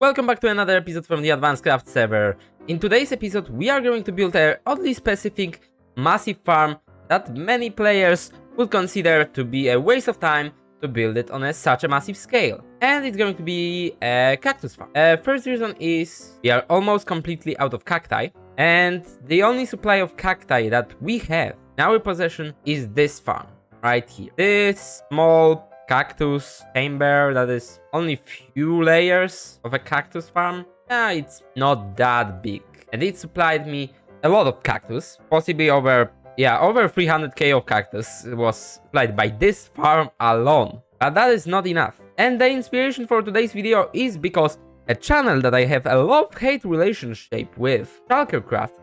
Welcome back to another episode from the Advancedcraft server. In today's episode, we are going to build a oddly specific, massive farm that many players would consider to be a waste of time to build it on such a massive scale. And it's going to be a cactus farm. First reason is we are almost completely out of cacti, and the only supply of cacti that we have in our possession is this farm right here. This small cactus chamber that is only few layers of a cactus farm. It's not that big, and it supplied me a lot of cactus, possibly over 300k of cactus was supplied by this farm alone. But that is not enough, and the inspiration for today's video is because a channel that I have a love-hate relationship with, Advancedcraft,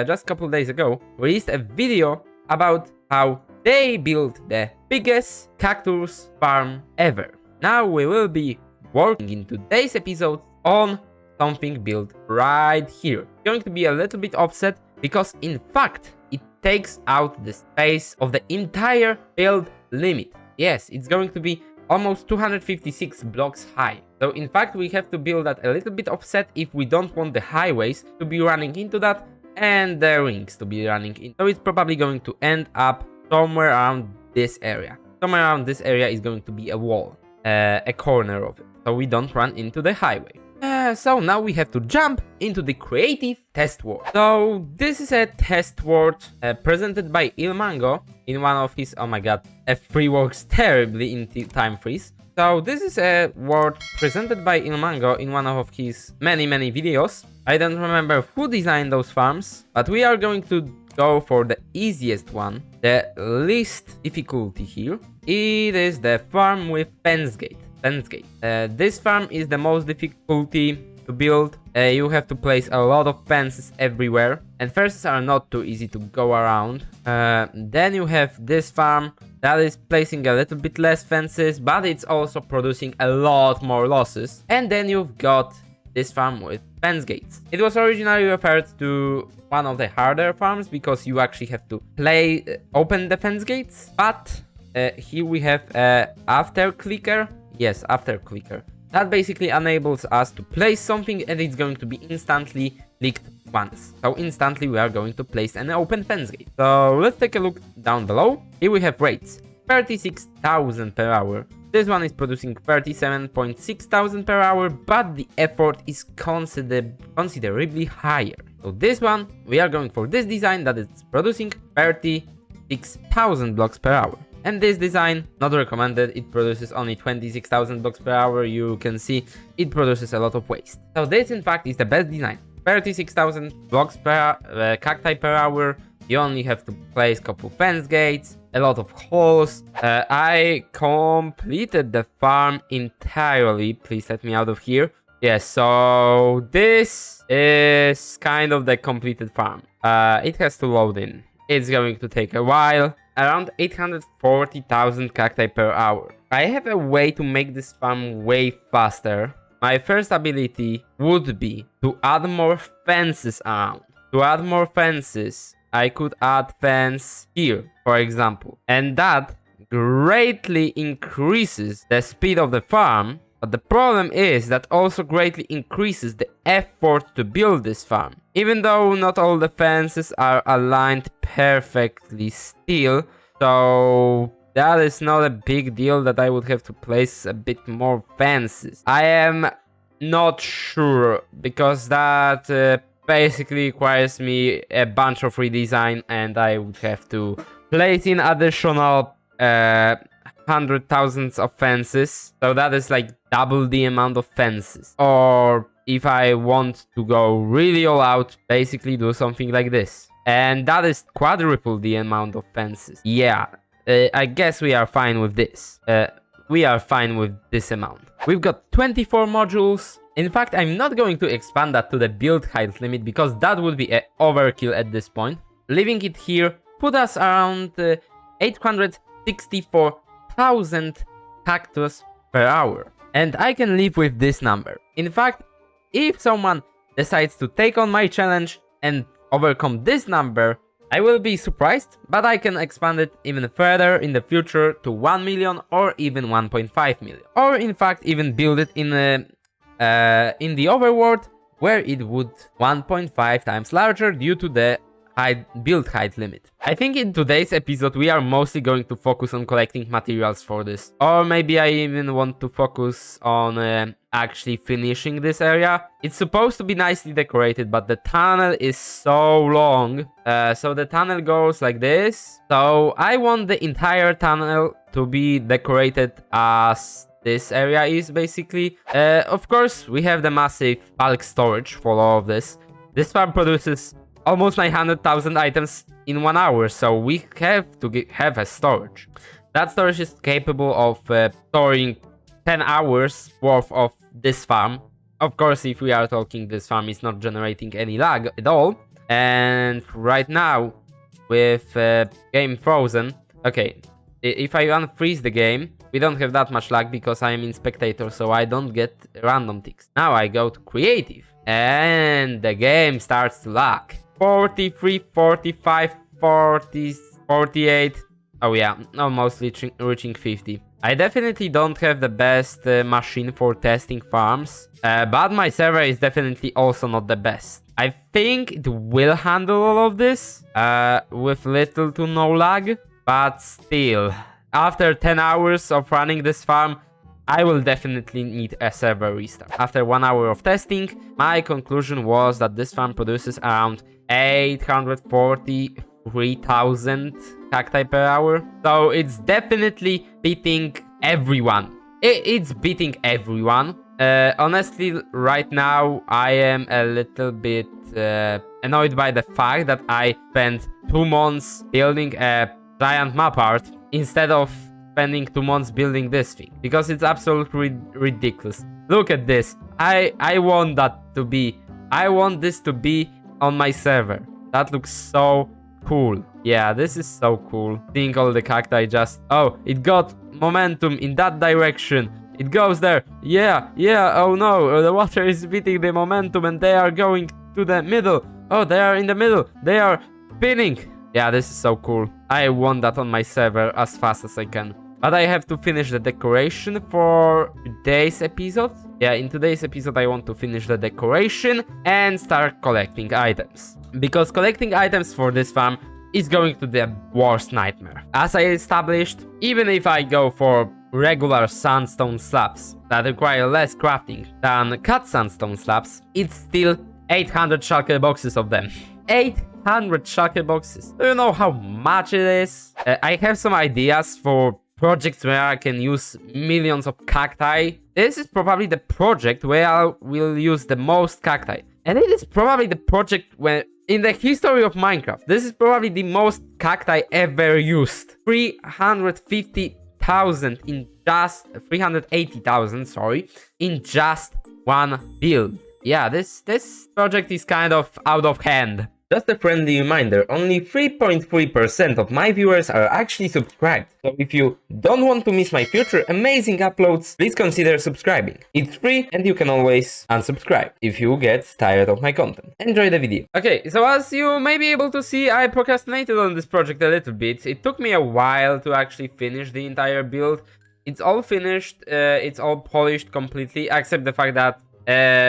just a couple days ago released a video about how they built the biggest cactus farm ever. Now we will be working in today's episode on something built right here. It's going to be a little bit offset because in fact it takes out the space of the entire build limit. Yes, it's going to be almost 256 blocks high. So in fact we have to build that a little bit offset if we don't want the highways to be running into that and the rings to be running in. So it's probably going to end up somewhere around this area. Somewhere around this area is going to be a wall, a corner of it, so we don't run into the highway. So now we have to jump into the creative test world. So this is a test world presented by Ilmango in one of his, oh my god, F3 works terribly in time freeze. So this is a world presented by Ilmango in one of his many videos. I don't remember who designed those farms, but we are going to go for the easiest one, the least difficulty here. It is the farm with fence gate. This farm is the most difficulty to build. You have to place a lot of fences everywhere, and fences are not too easy to go around. Then you have this farm that is placing a little bit less fences, but it's also producing a lot more losses. And then you've got this farm with fence gates. It was originally referred to one of the harder farms because you actually have to open the fence gates. But here we have after clicker. Yes, after clicker. That basically enables us to place something and it's going to be instantly clicked once. So instantly we are going to place an open fence gate. So let's take a look down below. Here we have rates. 36,000 per hour. This one is producing 37,600 per hour, but the effort is considerably higher. So this one, we are going for this design that is producing 36,000 blocks per hour. And this design, not recommended, it produces only 26,000 blocks per hour. You can see it produces a lot of waste. So this in fact is the best design. 36,000 blocks per cacti per hour. You only have to place a couple fence gates, a lot of holes. I completed the farm entirely. Please let me out of here. Yes, so this is kind of the completed farm. It has to load in. It's going to take a while. Around 840,000 cacti per hour. I have a way to make this farm way faster. My first ability would be to add more fences around. To add more fences, I could add fence here, for example. And that greatly increases the speed of the farm. But the problem is that also greatly increases the effort to build this farm. Even though not all the fences are aligned perfectly still, so that is not a big deal that I would have to place a bit more fences. I am not sure because that basically requires me a bunch of redesign and I would have to place in additional 100,000 of fences. So that is like double the amount of fences. Or if I want to go really all out, basically do something like this. And that is quadruple the amount of fences. Yeah, I guess we are fine with this. We are fine with this amount. We've got 24 modules. In fact, I'm not going to expand that to the build height limit because that would be an overkill at this point. Leaving it here put us around 864,000 cactus per hour. And I can live with this number. In fact, if someone decides to take on my challenge and overcome this number, I will be surprised, but I can expand it even further in the future to 1 million or even 1.5 million. Or in fact even build it in in the overworld, where it would 1.5 times larger due to the build height limit. I think in today's episode we are mostly going to focus on collecting materials for this, or maybe I even want to focus on actually finishing this area. It's supposed to be nicely decorated, but the tunnel is so long, so the tunnel goes like this. So I want the entire tunnel to be decorated as this area is, basically. Of course, we have the massive bulk storage for all of this. This farm produces almost 900,000 items in 1 hour, so we have to have a storage. That storage is capable of storing 10 hours worth of this farm. Of course, if we are talking this farm is not generating any lag at all. And right now, with game frozen, okay, if I unfreeze the game, we don't have that much lag because I am in spectator, so I don't get random ticks. Now I go to creative, and the game starts to lag. 43, 45, 40, 48. Oh yeah, almost reaching 50. I definitely don't have the best machine for testing farms, but my server is definitely also not the best. I think it will handle all of this with little to no lag, but still, after 10 hours of running this farm, I will definitely need a server restart. After 1 hour of testing, my conclusion was that this farm produces around 843,000 cacti per hour. So it's definitely beating everyone. It's beating everyone. Honestly, right now, I am a little bit annoyed by the fact that I spent 2 months building a giant map art instead of spending 2 months building this thing, because it's absolutely ridiculous. Look at this. I want that to be. I want this to be on my server. That looks so cool. Yeah, this is so cool. Seeing all the cacti just... Oh, it got momentum in that direction. It goes there. Yeah, oh no. The water is beating the momentum and they are going to the middle. Oh, they are in the middle. They are spinning. Yeah, this is so cool. I want that on my server as fast as I can. But I have to finish the decoration for today's episode. Yeah, in today's episode I want to finish the decoration and start collecting items. Because collecting items for this farm is going to be the worst nightmare. As I established, even if I go for regular sandstone slabs that require less crafting than cut sandstone slabs, it's still 800 shulker boxes of them. 800 shulker boxes. Do you know how much it is? I have some ideas for projects where I can use millions of cacti. This is probably the project where I will use the most cacti. And it is probably the project where, in the history of Minecraft, this is probably the most cacti ever used. 350,000 in just... 380,000, sorry, in just one build. Yeah, this project is kind of out of hand. Just a friendly reminder, only 3.3% of my viewers are actually subscribed. So if you don't want to miss my future amazing uploads, please consider subscribing. It's free and you can always unsubscribe if you get tired of my content. Enjoy the video. Okay, so as you may be able to see, I procrastinated on this project a little bit. It took me a while to actually finish the entire build. It's all finished, it's all polished completely, except the fact that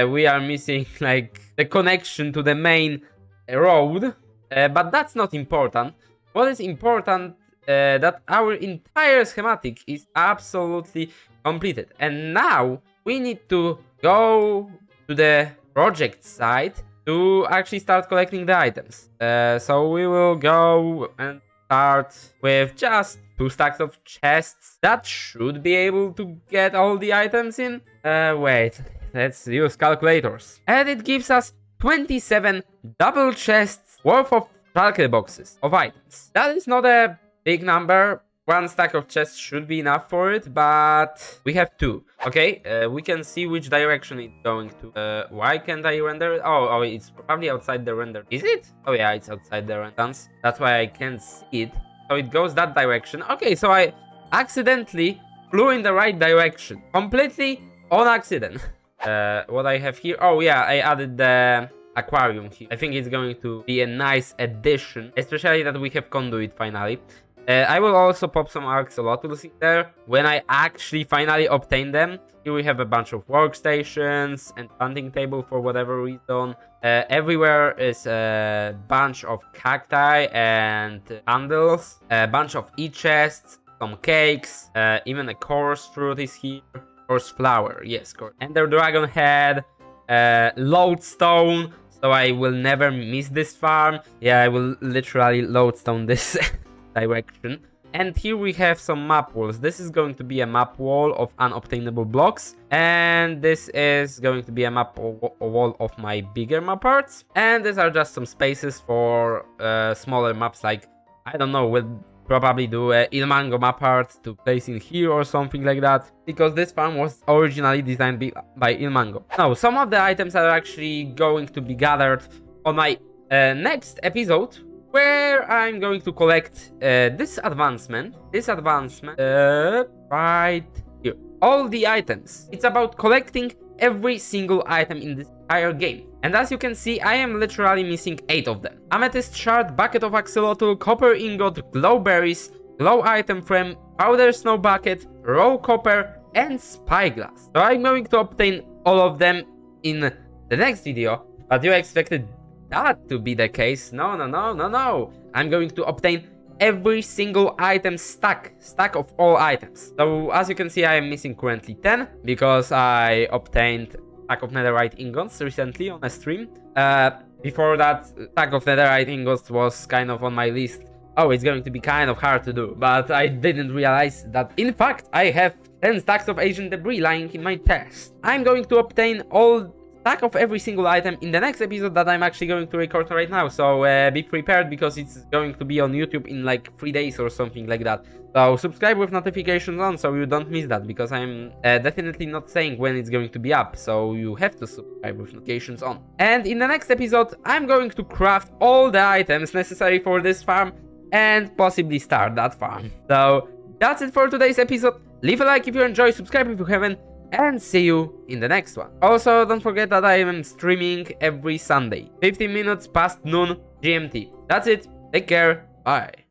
we are missing like the connection to the main road, but that's not important. What is important, that our entire schematic is absolutely completed, and now we need to go to the project site to actually start collecting the items. So we will go and start with just 2 stacks of chests that should be able to get all the items in. Wait, let's use calculators, and it gives us 27 double chests worth of shulker boxes of items. That is not a big number. 1 stack of chests should be enough for it, but we have 2. Okay, we can see which direction it's going to. Why can't I render it? Oh, it's probably outside the render. Is it? Oh yeah, it's outside the renders. That's why I can't see it. So it goes that direction. Okay, so I accidentally flew in the right direction. Completely on accident. What I have here... Oh yeah, I added the aquarium here. I think it's going to be a nice addition, especially that we have conduit finally. I will also pop some axolotls in there when I actually finally obtain them. Here we have a bunch of workstations and hunting table for whatever reason. Everywhere is a bunch of cacti and candles, a bunch of e-chests, some cakes, even a coarse fruit is here. Coarse flower, yes, coarse. Ender dragon head, lodestone, so I will never miss this farm. Yeah, I will literally lodestone this direction. And here we have some map walls. This is going to be a map wall of unobtainable blocks, and this is going to be a map wall of my bigger map parts. And these are just some spaces for smaller maps, like, I don't know, we'll probably do a Ilmango map art to place in here or something like that, because this farm was originally designed by Ilmango. Now, some of the items are actually going to be gathered on my next episode, where I'm going to collect this advancement right here. All the items. It's about collecting every single item in this entire game. And as you can see, I am literally missing 8 of them. Amethyst shard, bucket of axolotl, copper ingot, glow berries, glow item frame, powder snow bucket, raw copper, and spyglass. So I'm going to obtain all of them in the next video, but you expected that to be the case. No. I'm going to obtain every single item stack of all items. So as you can see, I am missing currently 10 because I obtained stack of netherite ingots recently on a stream. Before that, stack of netherite ingots was kind of on my list. Oh, it's going to be kind of hard to do, but I didn't realize that in fact I have 10 stacks of ancient debris lying in my chest. I'm going to obtain all stack of every single item in the next episode that I'm actually going to record right now, so be prepared because it's going to be on YouTube in like 3 days or something like that. So subscribe with notifications on so you don't miss that, because I'm definitely not saying when it's going to be up, so you have to subscribe with notifications on. And in the next episode, I'm going to craft all the items necessary for this farm and possibly start that farm. So that's it for today's episode. Leave a like if you enjoy, subscribe if you haven't, and see you in the next one. Also, don't forget that I am streaming every Sunday, 15 minutes past noon GMT. That's it. Take care. Bye.